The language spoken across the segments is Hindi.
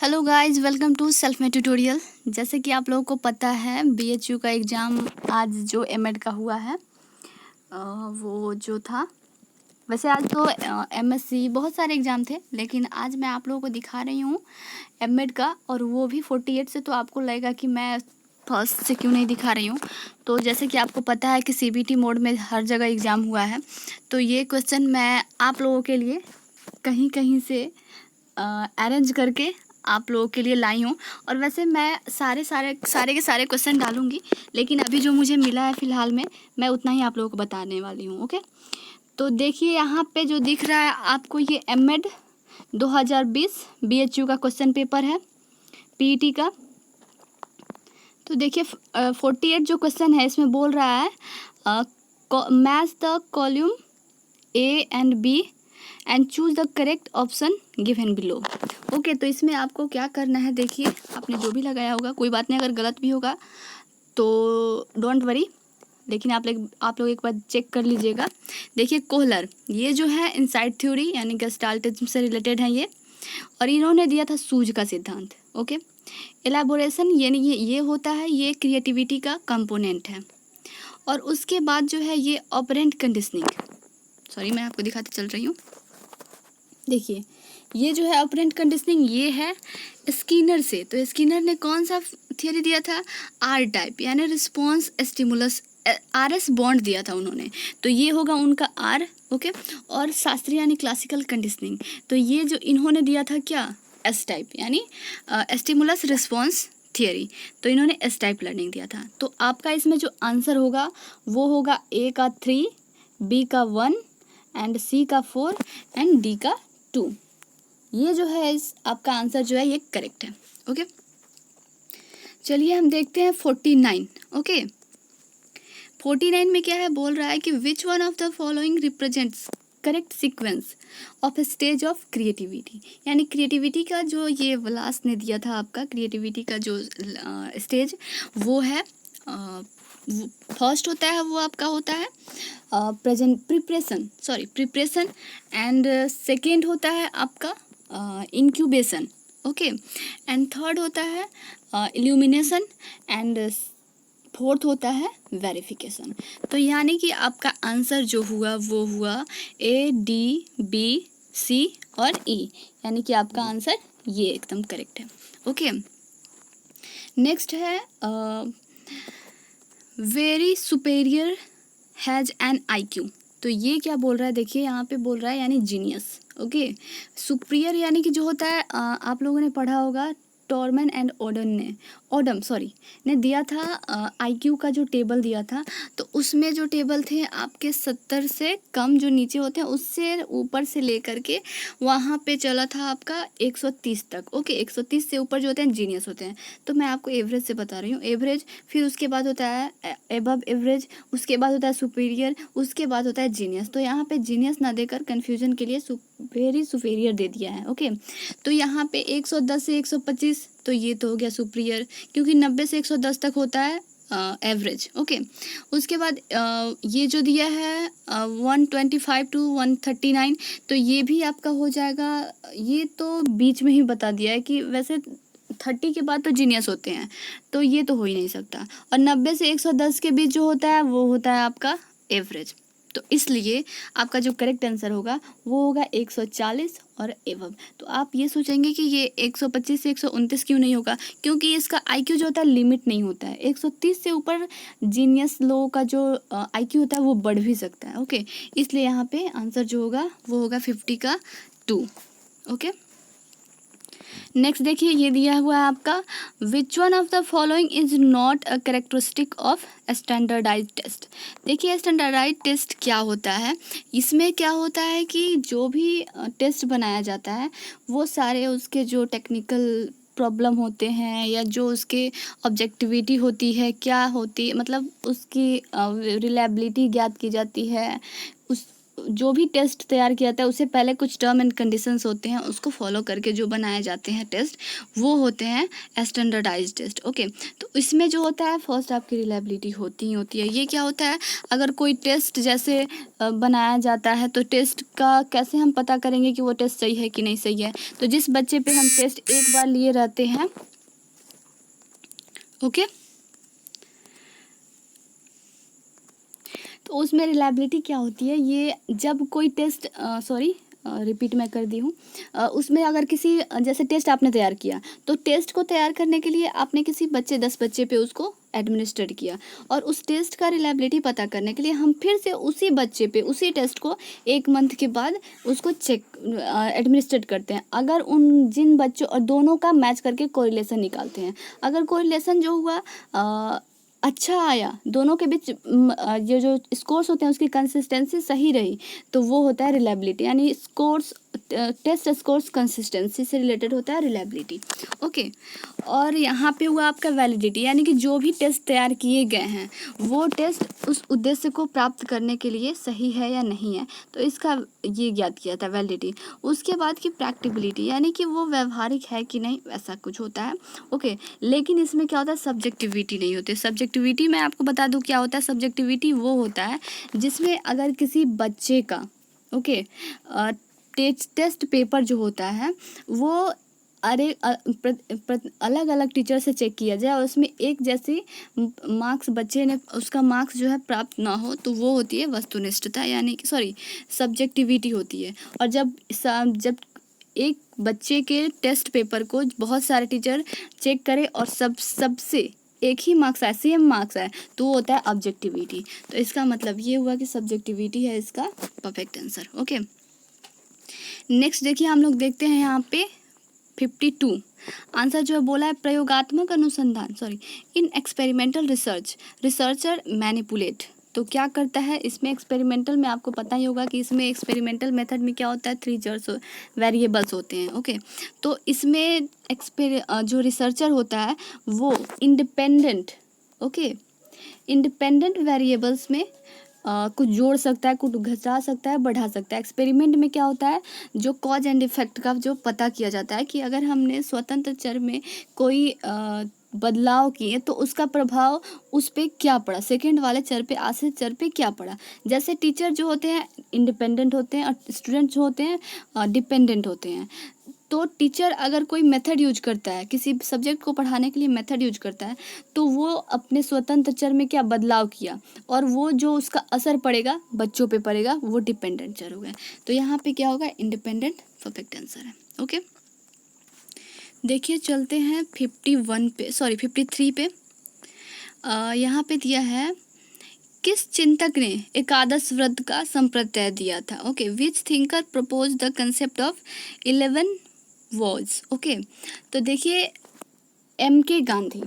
Hello guys, welcome to self made tutorial. जैसे कि आप लोगों को पता है बीएचयू का एग्ज़ाम आज जो एमएड का हुआ है वो जो था, वैसे आज तो एमएससी बहुत सारे एग्ज़ाम थे, लेकिन आज मैं आप लोगों को दिखा रही हूँ एमएड का, और वो भी 48 से। तो आपको लगेगा कि मैं फर्स्ट से क्यों नहीं दिखा रही हूँ। तो जैसे कि आपको पता है कि सीबीटी मोड में हर जगह एग्ज़ाम हुआ है, तो ये क्वेश्चन मैं आप लोगों के लिए कहीं कहीं से अरेंज करके आप लोगों के लिए लाई हूँ। और वैसे मैं सारे के सारे क्वेश्चन डालूंगी, लेकिन अभी जो मुझे मिला है फ़िलहाल में मैं उतना ही आप लोगों को बताने वाली हूँ। ओके, तो देखिए यहाँ पे जो दिख रहा है आपको, ये एमएड 2020 बीएचयू का क्वेश्चन पेपर है पीईटी का। तो देखिए 48 जो क्वेश्चन है इसमें बोल रहा है match the column A and B and choose the correct option given below. Okay, तो इसमें आपको क्या करना है, देखिए आपने जो भी लगाया होगा, कोई बात नहीं, अगर गलत भी होगा तो डोंट वरी, लेकिन आप लोग एक बार चेक कर लीजिएगा। देखिए कोहलर, ये जो है इनसाइड थ्योरी यानी गेस्टाल्टिज्म से रिलेटेड है ये, और इन्होंने दिया था सूझ का सिद्धांत। ओके, एलाबोरेशन यानी ये होता है, ये क्रिएटिविटी का कंपोनेंट है। और उसके बाद जो है ये ऑपरेंट कंडीशनिंग, सॉरी मैं आपको दिखाते चल रही हूँ। देखिए ये जो है ऑपरेंट कंडीशनिंग, ये है स्किनर से। तो स्किनर ने कौन सा थियरी दिया था, आर टाइप यानी रिस्पॉन्स स्टिमुलस, आरएस बॉन्ड दिया था उन्होंने, तो ये होगा उनका आर। ओके, और शास्त्रीय यानी क्लासिकल कंडीशनिंग, तो ये जो इन्होंने दिया था क्या, एस टाइप यानी स्टिमुलस रिस्पॉन्स थियरी, तो इन्होंने एस टाइप लर्निंग दिया था। तो आपका इसमें जो आंसर होगा वो होगा ए का 3, बी का 1 एंड सी का 4 एंड डी का 2। ये जो है इस आपका आंसर जो है ये करेक्ट है। ओके, चलिए हम देखते हैं 49। ओके, 49 में क्या है, बोल रहा है कि विच one of the following represents correct sequence of a stage of creativity, यानी क्रिएटिविटी का जो ये व्लास ने दिया था आपका, क्रिएटिविटी का जो स्टेज वो है, फर्स्ट होता है वो आपका होता है प्रिपरेशन एंड सेकेंड होता है आपका इंक्यूबेशन। ओके, एंड थर्ड होता है इल्यूमिनेशन एंड फोर्थ होता है वेरिफिकेशन। तो यानी कि आपका आंसर जो हुआ वो हुआ ए डी बी सी और ई, यानी कि आपका आंसर ये एकदम करेक्ट है। ओके, नेक्स्ट है very superior has an IQ। तो ये क्या बोल रहा है, देखिए यहाँ पे बोल रहा है यानी जीनियस। ओके, सुप्रियर यानी कि जो होता है आप लोगों ने पढ़ा होगा, टॉर्मन एंड ओडम ने दिया था IQ का जो टेबल दिया था, तो उसमें जो टेबल थे आपके 70 से कम जो नीचे होते हैं उससे ऊपर से लेकर के वहाँ पे चला था आपका 130 तक। ओके, 130 से ऊपर जो होते हैं जीनियस होते हैं। तो मैं आपको एवरेज से बता रही हूँ, एवरेज, फिर उसके बाद होता है एबव एवरेज, उसके बाद होता है सुपीरियर, उसके बाद होता है जीनियस। तो यहाँ पे जीनियस ना देकर कन्फ्यूजन के लिए वेरी सुपेरियर दे दिया है। ओके, तो यहाँ पे 110 से 125, तो ये तो हो गया सुपीरियर, क्योंकि 90 से 110 तक होता है एवरेज। ओके, उसके बाद ये जो दिया है 125 टू 139, तो ये भी आपका हो जाएगा, ये तो बीच में ही बता दिया है कि वैसे 30 के बाद तो जीनियस होते हैं, तो ये तो हो ही नहीं सकता। और 90 से 110 के बीच जो होता है वो होता है आपका एवरेज। तो इसलिए आपका जो करेक्ट आंसर होगा वो होगा 140 और एवब। तो आप ये सोचेंगे कि ये 125 से 129 क्यों नहीं होगा, क्योंकि इसका IQ जो होता है लिमिट नहीं होता है। 130 से ऊपर जीनियस लोगों का जो IQ होता है वो बढ़ भी सकता है। ओके, इसलिए यहाँ पे आंसर जो होगा वो होगा 50 का 2। ओके, नेक्स्ट देखिए ये दिया हुआ है आपका, which one of the following is not a characteristic of standardize test. देखिए स्टैंडर्डाइज टेस्ट क्या होता है, इसमें क्या होता है कि जो भी टेस्ट बनाया जाता है वो सारे उसके जो टेक्निकल प्रॉब्लम होते हैं या जो उसके ऑब्जेक्टिविटी होती है, क्या होती मतलब उसकी रिलायबिलिटी ज्ञात की जाती है, उस जो भी टेस्ट तैयार किया जाता है उससे पहले कुछ टर्म एंड कंडीशंस होते हैं, उसको फॉलो करके जो बनाए जाते हैं टेस्ट वो होते हैं स्टैंडर्डाइज्ड टेस्ट। ओके, तो इसमें जो होता है फर्स्ट आपकी रिलायबिलिटी होती ही होती है। ये क्या होता है, अगर कोई टेस्ट जैसे बनाया जाता है तो टेस्ट का कैसे हम पता करेंगे कि वो टेस्ट सही है कि नहीं सही है। तो जिस बच्चे पे हम टेस्ट एक बार लिए रहते हैं, ओके, तो उसमें रिलायबिलिटी क्या होती है, ये जब कोई टेस्ट रिपीट मैं कर दी हूँ, उसमें अगर किसी जैसे टेस्ट आपने तैयार किया तो टेस्ट को तैयार करने के लिए आपने किसी 10 बच्चे पे उसको एडमिनिस्ट्रेट किया, और उस टेस्ट का रिलायबिलिटी पता करने के लिए हम फिर से उसी बच्चे पे उसी टेस्ट को 1 मंथ के बाद उसको चेक एडमिनिस्ट्रेट करते हैं। अगर उन जिन बच्चों और दोनों का मैच करके कोरिलेशन निकालते हैं, अगर कोरिलेशन जो हुआ अच्छा आया, दोनों के बीच ये जो स्कोर्स होते हैं उसकी कंसिस्टेंसी सही रही, तो वो होता है रिलायबिलिटी। यानी स्कोर्स, टेस्ट स्कोर्स कंसिस्टेंसी से रिलेटेड होता है रिलायबिलिटी। ओके, और यहाँ पे हुआ आपका वैलिडिटी, यानी कि जो भी टेस्ट तैयार किए गए हैं वो टेस्ट उस उद्देश्य को प्राप्त करने के लिए सही है या नहीं है, तो इसका ये ज्ञात किया था वैलिडिटी। उसके बाद की प्रैक्टिबिलिटी, यानी कि वो व्यवहारिक है कि नहीं, वैसा कुछ होता है। ओके, लेकिन इसमें क्या होता है, सब्जेक्टिविटी नहीं होती। सब्जेक्टिविटी मैं आपको बता दूं क्या होता है। सब्जेक्टिविटी वो होता है जिसमें अगर किसी बच्चे का ओके टेस्ट पेपर जो होता है वो अलग अलग टीचर से चेक किया जाए और उसमें एक जैसी मार्क्स बच्चे ने उसका मार्क्स जो है प्राप्त ना हो, तो वो होती है वस्तुनिष्ठता, यानी कि सब्जेक्टिविटी होती है। और जब एक बच्चे के टेस्ट पेपर को बहुत सारे टीचर चेक करें और सबसे एक ही मार्क्स आए, सेम मार्क्स आए, तो वो होता है ऑब्जेक्टिविटी। तो इसका मतलब ये हुआ कि सब्जेक्टिविटी है इसका परफेक्ट आंसर। ओके, नेक्स्ट देखिए, हम लोग देखते हैं यहाँ पे 52 आंसर जो है बोला है प्रयोगात्मक अनुसंधान in experimental research researcher manipulate. तो क्या करता है इसमें, एक्सपेरिमेंटल में आपको पता ही होगा कि इसमें एक्सपेरिमेंटल मेथड में क्या होता है, 3 जर्स वेरिएबल्स होते हैं। ओके, तो इसमें जो रिसर्चर होता है वो इंडिपेंडेंट वेरिएबल्स में कुछ जोड़ सकता है, कुछ घटा सकता है, बढ़ा सकता है। एक्सपेरिमेंट में क्या होता है, जो कॉज एंड इफेक्ट का जो पता किया जाता है कि अगर हमने स्वतंत्र चर में कोई बदलाव किए तो उसका प्रभाव उस पर क्या पड़ा, सेकंड वाले चर पे, आश्रित चर पे क्या पड़ा। जैसे टीचर जो होते हैं इंडिपेंडेंट होते हैं और स्टूडेंट जो होते हैं डिपेंडेंट होते हैं। तो टीचर अगर कोई मेथड यूज करता है, किसी सब्जेक्ट को पढ़ाने के लिए मेथड यूज करता है, तो वो अपने स्वतंत्र चर में क्या बदलाव किया और वो जो उसका असर पड़ेगा बच्चों पे पड़ेगा, वो डिपेंडेंट चर हो गए। तो यहाँ पे क्या होगा, इंडिपेंडेंट परफेक्ट आंसर है। ओके, देखिए चलते हैं 53 पे। यहाँ पे दिया है किस चिंतक ने एकादश व्रत का संप्रत्यय दिया था। Okay, which thinker propose the concept of 11 words. Okay, तो देखिए एम के गांधी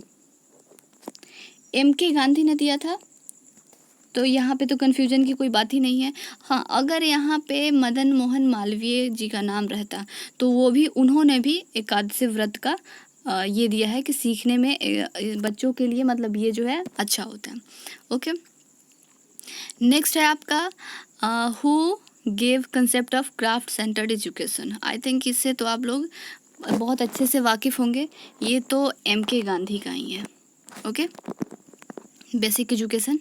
ने दिया था, तो यहाँ पे तो कन्फ्यूजन की कोई बात ही नहीं है। हाँ, अगर यहाँ पे मदन मोहन मालवीय जी का नाम रहता तो वो भी, उन्होंने भी एकादशी व्रत का ये दिया है कि सीखने में बच्चों के लिए मतलब ये जो है अच्छा होता है। ओके, नेक्स्ट है आपका who gave concept of craft centred education. I think इससे तो आप लोग बहुत अच्छे से वाकिफ़ होंगे, ये तो एम के गांधी का ही है। Okay, basic education.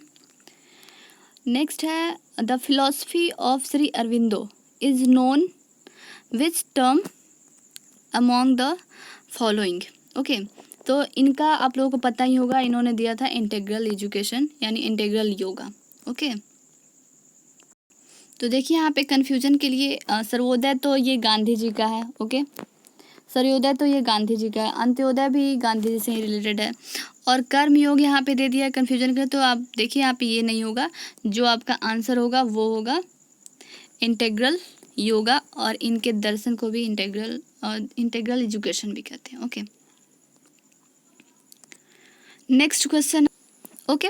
नेक्स्ट है the philosophy of Shri Aurobindo is known which term among the following. Okay, तो इनका आप लोगों को पता ही होगा, इन्होंने दिया था इंटेग्रल एजुकेशन यानी इंटेग्रल योगा। ओके, तो देखिए यहाँ पे कन्फ्यूजन के लिए सर्वोदय तो ये गांधी जी का है। ओके, सर्वोदय तो ये गांधी जी का है, अंत्योदय भी गांधी जी से ही रिलेटेड है, और कर्म योग यहाँ पे दे दिया है कन्फ्यूजन के लिए। तो आप देखिए यहाँ पे ये नहीं होगा, जो आपका आंसर होगा वो होगा इंटेग्रल योगा, और इनके दर्शन को भी इंटेग्रल एजुकेशन भी कहते हैं। Okay, next question. Okay,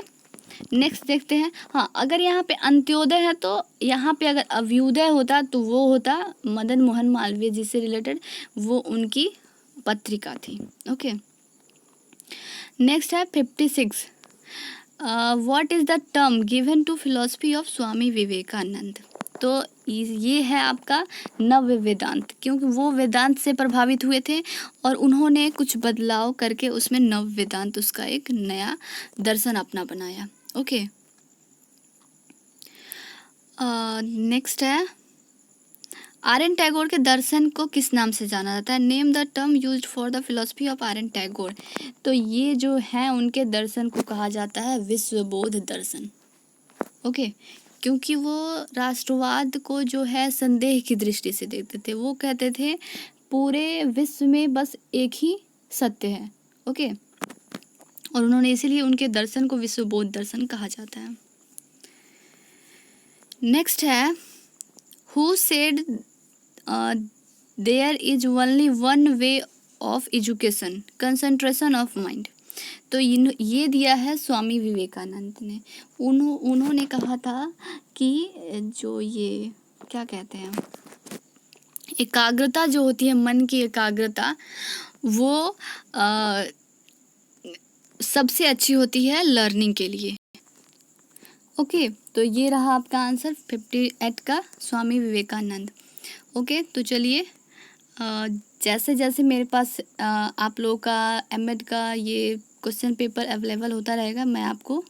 next देखते हैं। हाँ, अगर यहाँ पे अंत्योदय है तो यहाँ पे अगर अभ्युदय होता तो वो होता मदन मोहन मालवीय जी से रिलेटेड, वो उनकी पत्रिका थी। ओके, नेक्स्ट है 56 what is the term given to philosophy of Swami Vivekananda. तो ये है आपका नव्य वेदांत, क्योंकि वो वेदांत से प्रभावित हुए थे और उन्होंने कुछ बदलाव करके उसमें नव वेदांत उसका एक नया दर्शन अपना बनाया। ओके, नेक्स्ट है आर एन टैगोर के दर्शन को किस नाम से जाना जाता है? Name the term used for the philosophy of R N Tagore. तो ये जो है उनके दर्शन को कहा जाता है विश्वबोध दर्शन। ओके, क्योंकि वो राष्ट्रवाद को जो है संदेह की दृष्टि से देखते थे। वो कहते थे पूरे विश्व में बस एक ही सत्य है। ओके, और उन्होंने इसीलिए उनके दर्शन को विश्वबोध दर्शन कहा जाता है। नेक्स्ट है who said there is only one way of education, concentration of mind. तो ये दिया है स्वामी विवेकानंद ने। उन्होंने कहा था कि जो ये क्या कहते हैं, एकाग्रता जो होती है, मन की एकाग्रता, वो सबसे अच्छी होती है लर्निंग के लिए। ओके, तो ये रहा आपका आंसर 58 का, स्वामी विवेकानंद। ओके, तो चलिए जैसे जैसे मेरे पास आप लोगों का एमएड का ये क्वेश्चन पेपर अवेलेबल होता रहेगा, मैं आपको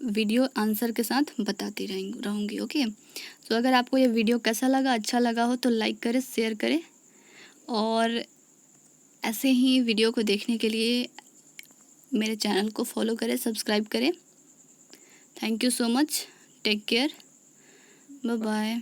वीडियो आंसर के साथ बताती रहूँगी। ओके, तो अगर आपको ये वीडियो कैसा लगा, अच्छा लगा हो तो लाइक करें, शेयर करें, और ऐसे ही वीडियो को देखने के लिए मेरे चैनल को फॉलो करें, सब्सक्राइब करें। Thank you so much, take care, bye bye.